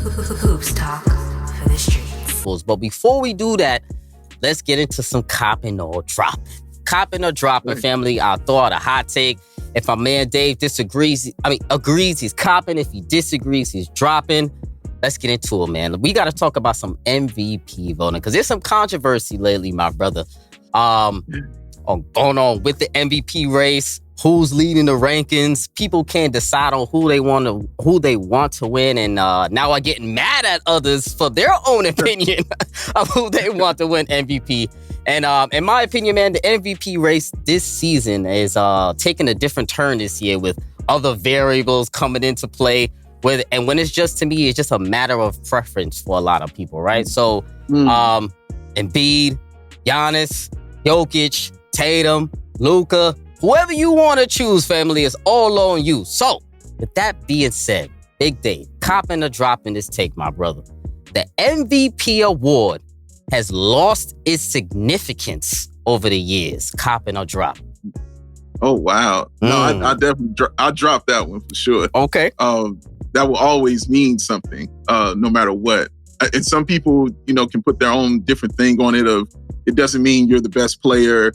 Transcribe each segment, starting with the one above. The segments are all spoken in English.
Hoops talk for the streets. But before we do that, let's get into some copping or dropping. Copping or dropping, family. I'll throw out a hot take. If my man Dave agrees, he's copping. If he disagrees, he's dropping. Let's get into it, man. We got to talk about some MVP voting because there's some controversy lately, my brother, going on with the MVP race. Who's leading the rankings? People can't decide on who they want to win, and now are getting mad at others for their own opinion of who they want to win MVP. And in my opinion, man, the MVP race this season is taking a different turn this year with other variables coming into play. And when it's just, to me, it's just a matter of preference for a lot of people, right? So, Embiid, Giannis, Jokic, Tatum, Luka, whoever you want to choose, family, is all on you. So, with that being said, Big Dave, copping or dropping this take, my brother. The MVP award has lost its significance over the years. Copping or dropping? Oh, wow. No, I definitely I dropped that one for sure. Okay. That will always mean something, no matter what. And some people, can put their own different thing on it of, it doesn't mean you're the best player.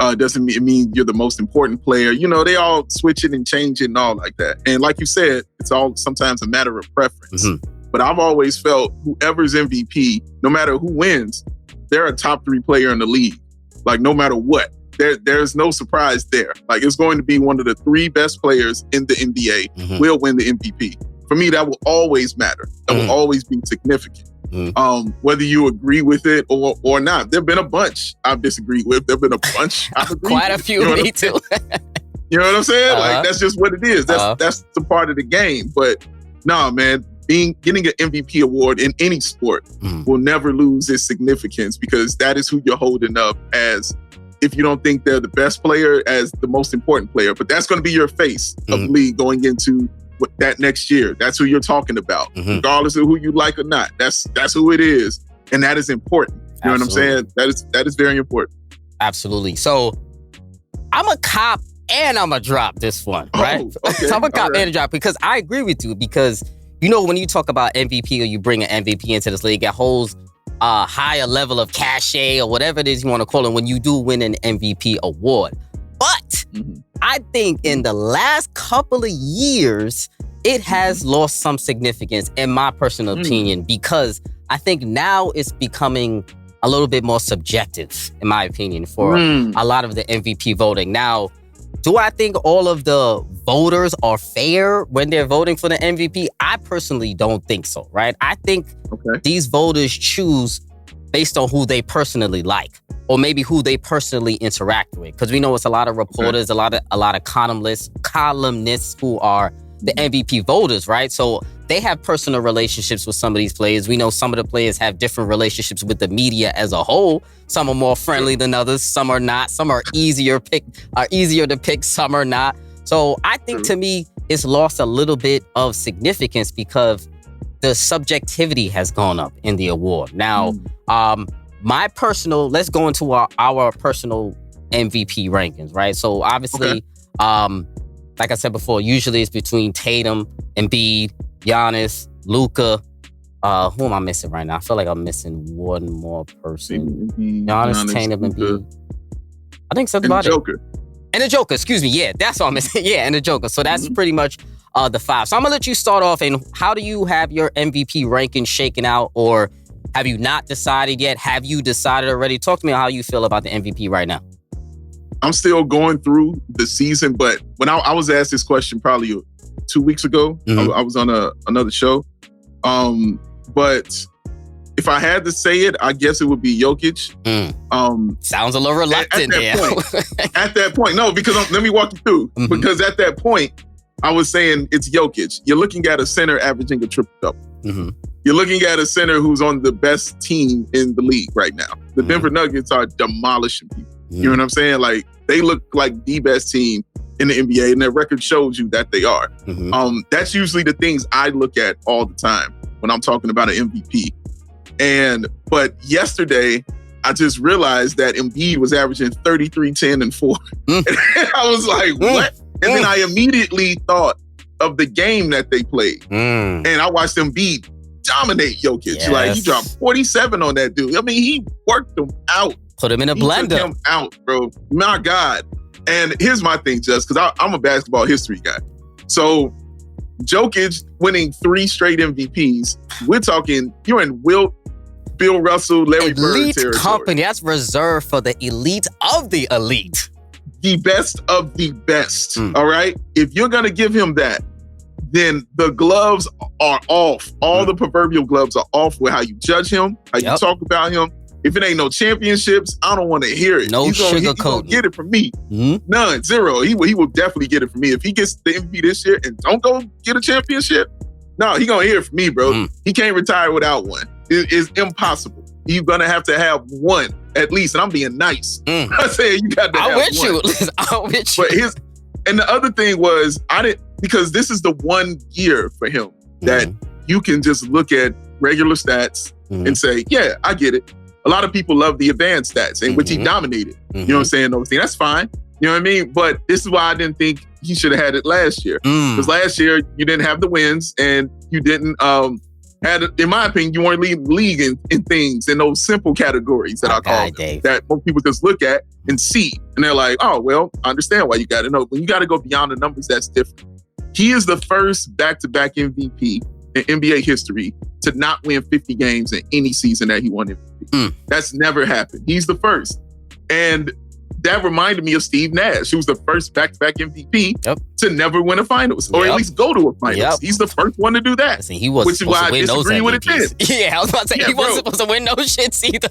It doesn't mean you're the most important player. They all switch it and change it and all like that. And like you said, it's all sometimes a matter of preference. Mm-hmm. But I've always felt whoever's MVP, no matter who wins, they're a top 3 player in the league. Like, no matter what. There's no surprise there. Like, it's going to be one of the 3 best players in the NBA will win the MVP. For me, that will always matter. That will always be significant. Whether you agree with it or not. There have been a bunch I've disagreed with. There have been a bunch I've agreed Quite a few, me too. You know what I'm saying? Like, that's just what it is. That's the part of the game. But nah, man, getting an MVP award in any sport will never lose its significance, because that is who you're holding up as, if you don't think they're the best player, as the most important player. But that's going to be your face of the league going into that next year. That's who you're talking about, regardless of who you like or not. That's who it is, and that is important. You know what I'm saying? That is very important. Absolutely. So I'm a cop and I'm a drop this one, right? Okay. So I'm a cop and a drop, because I agree with you, because when you talk about MVP, or you bring an MVP into this league, it holds a higher level of cachet, or whatever it is you want to call it, when you do win an MVP award. But I think in the last couple of years, it has lost some significance, in my personal opinion, because I think now it's becoming a little bit more subjective, in my opinion, for a lot of the MVP voting. Now, do I think all of the voters are fair when they're voting for the MVP? I personally don't think so, right? I think these voters choose based on who they personally like, or maybe who they personally interact with. Because we know it's a lot of reporters, a lot of columnists who are the MVP voters, right? So they have personal relationships with some of these players. We know some of the players have different relationships with the media as a whole. Some are more friendly than others. Some are not. Some are easier to pick. Some are not. So I think, to me, it's lost a little bit of significance because the subjectivity has gone up in the award. Now, let's go into our personal MVP rankings, right? So obviously, like I said before, usually it's between Tatum, Embiid, Giannis, Luka. Who am I missing right now? I feel like I'm missing one more person. Giannis, Tatum, Embiid. I think something about Joker. it. And the Joker, excuse me. Yeah, that's what I'm missing. Yeah, and the Joker. So that's pretty much the 5. So I'm going to let you start off. And how do you have your MVP ranking shaken out? Or have you not decided yet? Have you decided already? Talk to me how you feel about the MVP right now. I'm still going through the season, but when I was asked this question probably 2 weeks ago, I was on another show. But if I had to say it, I guess it would be Jokic. Sounds a little reluctant there. At that point, no, because let me walk you through. Because at that point, I was saying it's Jokic. You're looking at a center averaging a triple-double. You're looking at a center who's on the best team in the league right now. The Denver Nuggets are demolishing people. You know what I'm saying? Like, they look like the best team in the NBA, and their record shows you that they are. That's usually the things I look at all the time when I'm talking about an MVP. But yesterday, I just realized that Embiid was averaging 33, 10, and 4. And I was like, what? And then I immediately thought of the game that they played. And I watched Embiid dominate Jokic. Yes. Like, he dropped 47 on that dude. I mean, he worked him out. Put him in a blender. Took him out, bro. My God. And here's my thing, just because I'm a basketball history guy. So Jokic winning 3 straight MVPs. We're talking, you're in Wilt, Bill Russell, Larry Bird Elite territory. company. That's reserved for the elite of the elite. The best of the best. All right? If you're going to give him that, then the gloves are off. All the proverbial gloves are off with how you judge him, how you talk about him. If it ain't no championships, I don't want to hear it. No sugarcoating. He's gonna get it from me. None, 0. He will definitely get it from me. If he gets the MVP this year and don't go get a championship, no, he gonna hear it from me, bro. He can't retire without one. It's impossible. You're gonna have to have one at least, and I'm being nice. I say you got to have one. I'm with you. But and the other thing was, because this is the one year for him that you can just look at regular stats and say, yeah, I get it. A lot of people love the advanced stats, in which he dominated. You know what I'm saying? Those things. That's fine. You know what I mean? But this is why I didn't think he should have had it last year. Because last year, you didn't have the wins, and you didn't in my opinion, you weren't leading the league in things, in those simple categories that I call them, that most people just look at and see. And they're like, oh, well, I understand why you got to know. When you got to go beyond the numbers, that's different. He is the first back-to-back MVP in NBA history to not win 50 games in any season that he won MVP. That's never happened. He's the first. And that reminded me of Steve Nash, who was the first back-to-back MVP to never win a finals, or at least go to a finals. He's the first one to do that. Listen, he wasn't supposed to win those MVPs. With it then. Yeah, I was about to say, he wasn't supposed to win no shits either.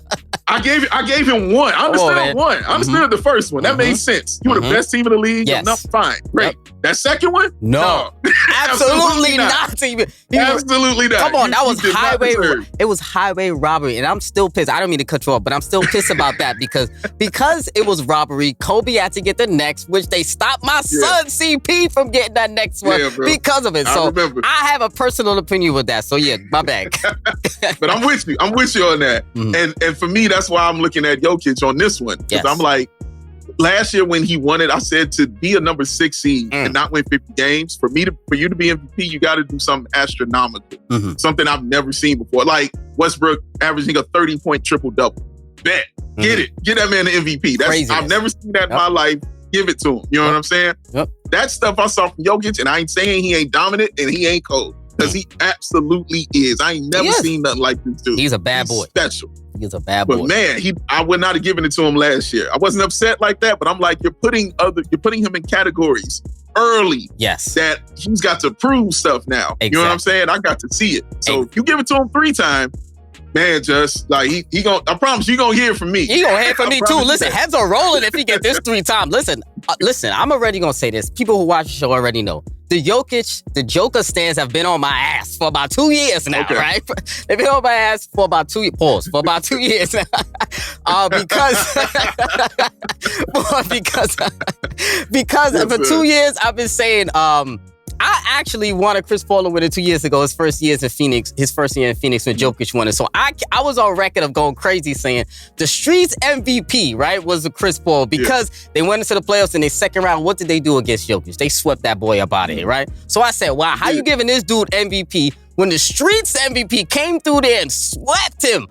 I gave him one. I understand one. I understood the first one. That made sense. You were the best team in the league. Yes. Enough, fine. Great. That second one? No. Absolutely not. Absolutely not. Come on, that was highway. It was highway robbery, and I'm still pissed. I don't mean to cut you off, but I'm still pissed about that because it was robbery. Kobe had to get the next, which they stopped my son CP from getting that next one because of it. So I have a personal opinion with that. So yeah, my bad. But I'm with you. I'm with you on that. And for me, that's why I'm looking at Jokic on this one. Because I'm like, last year when he won it, I said to be a number 6 seed and not win 50 games, for you to be MVP, you got to do something astronomical. Something I've never seen before. Like Westbrook averaging a 30-point triple-double. Bet. Get it. Get that man the MVP. I've never seen that in my life. Give it to him. You know what I'm saying? That stuff I saw from Jokic, and I ain't saying he ain't dominant and he ain't cold. Because he absolutely is. I ain't never seen nothing like this dude. He's a bad boy. Special. He's a bad boy. But man, I would not have given it to him last year. I wasn't upset like that, but I'm like, you're putting him in categories early. Yes. That he's got to prove stuff now. Exactly. You know what I'm saying? I got to see it. So if you give it to him 3 times, man, just like he gonna, I promise you gonna hear from me. He gonna hear from me too. Listen, heads are rolling if he get this 3 times. Listen, I'm already gonna say this. People who watch the show already know. The Joker stands have been on my ass for about 2 years now, right? They've been on my ass for about 2 years. Pause. For about 2 years now. Because for 2 years I've been saying, I actually wanted Chris Paul to win it 2 years ago, his first year in Phoenix when Jokic won it. So I was on record of going crazy saying the streets MVP, right, was the Chris Paul because they went into the playoffs in their second round. What did they do against Jokic? They swept that boy up out of here, right? So I said, wow, how you giving this dude MVP when the streets MVP came through there and swept him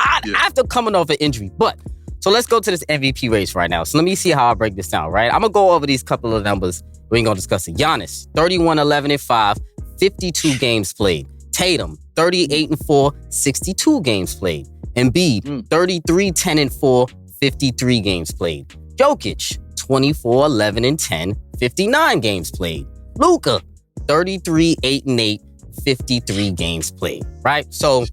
after coming off an injury? But so let's go to this MVP race right now. So let me see how I break this down, right? I'm going to go over these couple of numbers. We ain't going to discuss it. Giannis, 31-11-5, 52 games played. Tatum, 38-4, 62 games played. Embiid, 33-10-4, 53 games played. Jokic, 24-11-10, 59 games played. Luka, 33-8-8, 53 games played, right? So,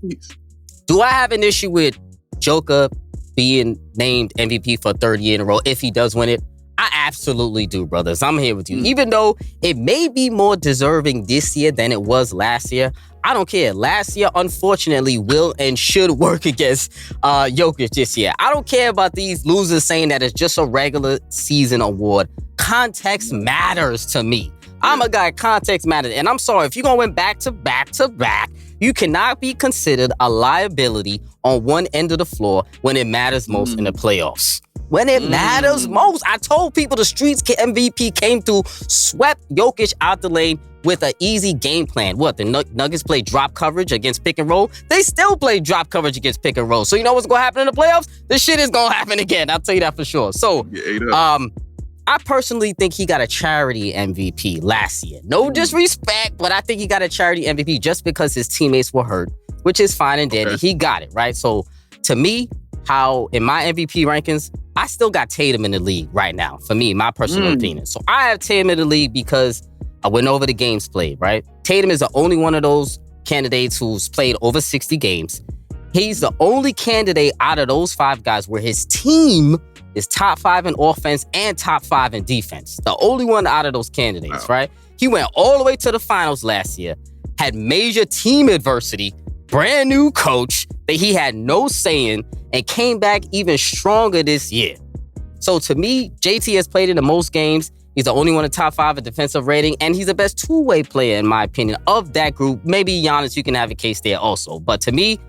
do I have an issue with Joker being named MVP for a 3rd year in a row if he does win it? I absolutely do, brothers. I'm here with you. Even though it may be more deserving this year than it was last year, I don't care. Last year, unfortunately, will and should work against Jokic this year. I don't care about these losers saying that it's just a regular season award. Context matters to me. I'm a guy, context matters. And I'm sorry, if you're going to win back to back to back, you cannot be considered a liability on one end of the floor when it matters most in the playoffs. When it matters most. I told people the streets MVP came through, swept Jokic out the lane. with an easy game plan. What, the Nuggets play drop coverage against pick and roll? They still play drop coverage against pick and roll. So you know what's going to happen in the playoffs? This shit is going to happen again. I'll tell you that for sure. So, I personally think he got a charity MVP last year. No disrespect, but I think he got a charity MVP just because his teammates were hurt, which is fine and dandy. He got it, right? So, to me, how in my MVP rankings, I still got Tatum in the league right now. For me, my personal opinion. So, I have Tatum in the league because I went over the games played, right? Tatum is the only one of those candidates who's played over 60 games. He's the only candidate out of those 5 guys where his team is top 5 in offense and top 5 in defense. The only one out of those candidates, right? He went all the way to the finals last year, had major team adversity, brand new coach that he had no say in, and came back even stronger this year. So to me, JT has played in the most games. He's the only one in top 5 in defensive rating, and he's the best two-way player, in my opinion, of that group. Maybe Giannis, you can have a case there also. But to me,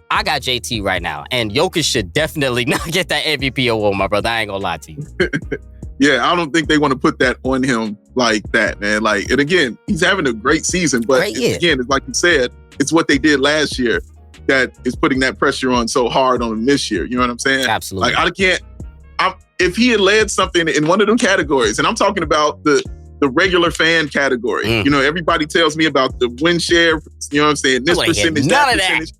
I got JT right now, and Jokic should definitely not get that MVP award, my brother. I ain't gonna lie to you. Yeah, I don't think they want to put that on him like that, man. Like, and again, he's having a great season, but again, it's like you said, it's what they did last year that is putting that pressure on so hard on him this year. You know what I'm saying? Absolutely. Like, if he had led something in one of them categories, and I'm talking about the regular fan category, you know, everybody tells me about the win share, you know what I'm saying? This percentage, that percentage.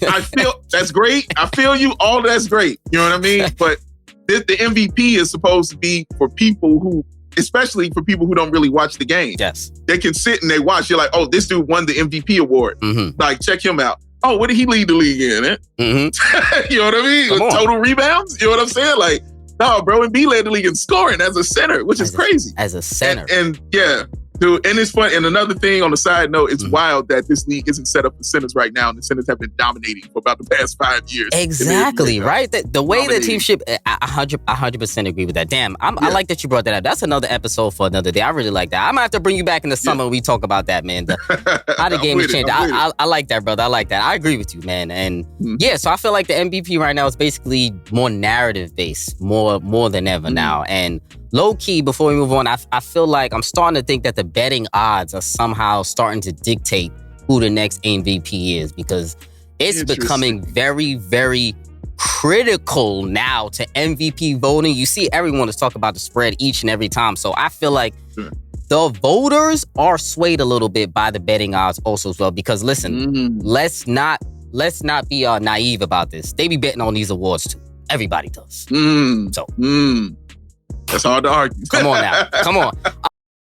I feel that's great. I feel you. All that's great. You know what I mean? But the MVP is supposed to be for people who, especially for people who don't really watch the game. Yes. They can sit and they watch. You're like, oh, this dude won the MVP award. Like, check him out. Oh, what did he lead the league in? You know what I mean? Total rebounds. You know what I'm saying? Like, no, bro, Embiid led the league in scoring as a center, which is crazy. As a center. And yeah. Dude, and it's fun. And another thing on the side note, it's wild that this league isn't set up for centers right now, and the centers have been dominating for about the past 5 years. Exactly, right? The way the team ship, I 100% agree with that. Damn, I like that you brought that up. That's another episode for another day. I really like that. I'm going to have to bring you back in the summer when we talk about that, man. How the game has changed. I like that, brother. I like that. I agree with you, man. And yeah, so I feel like the MVP right now is basically more narrative-based, more than ever now. And low-key, before we move on, I feel like I'm starting to think that the betting odds are somehow starting to dictate who the next MVP is, because it's becoming very, very critical now to MVP voting. You see everyone is talking about the spread each and every time. So I feel like the voters are swayed a little bit by the betting odds also as well, because listen, let's not be naive about this. They be betting on these awards too. Everybody does. So. That's hard to argue. Come on now. Come on.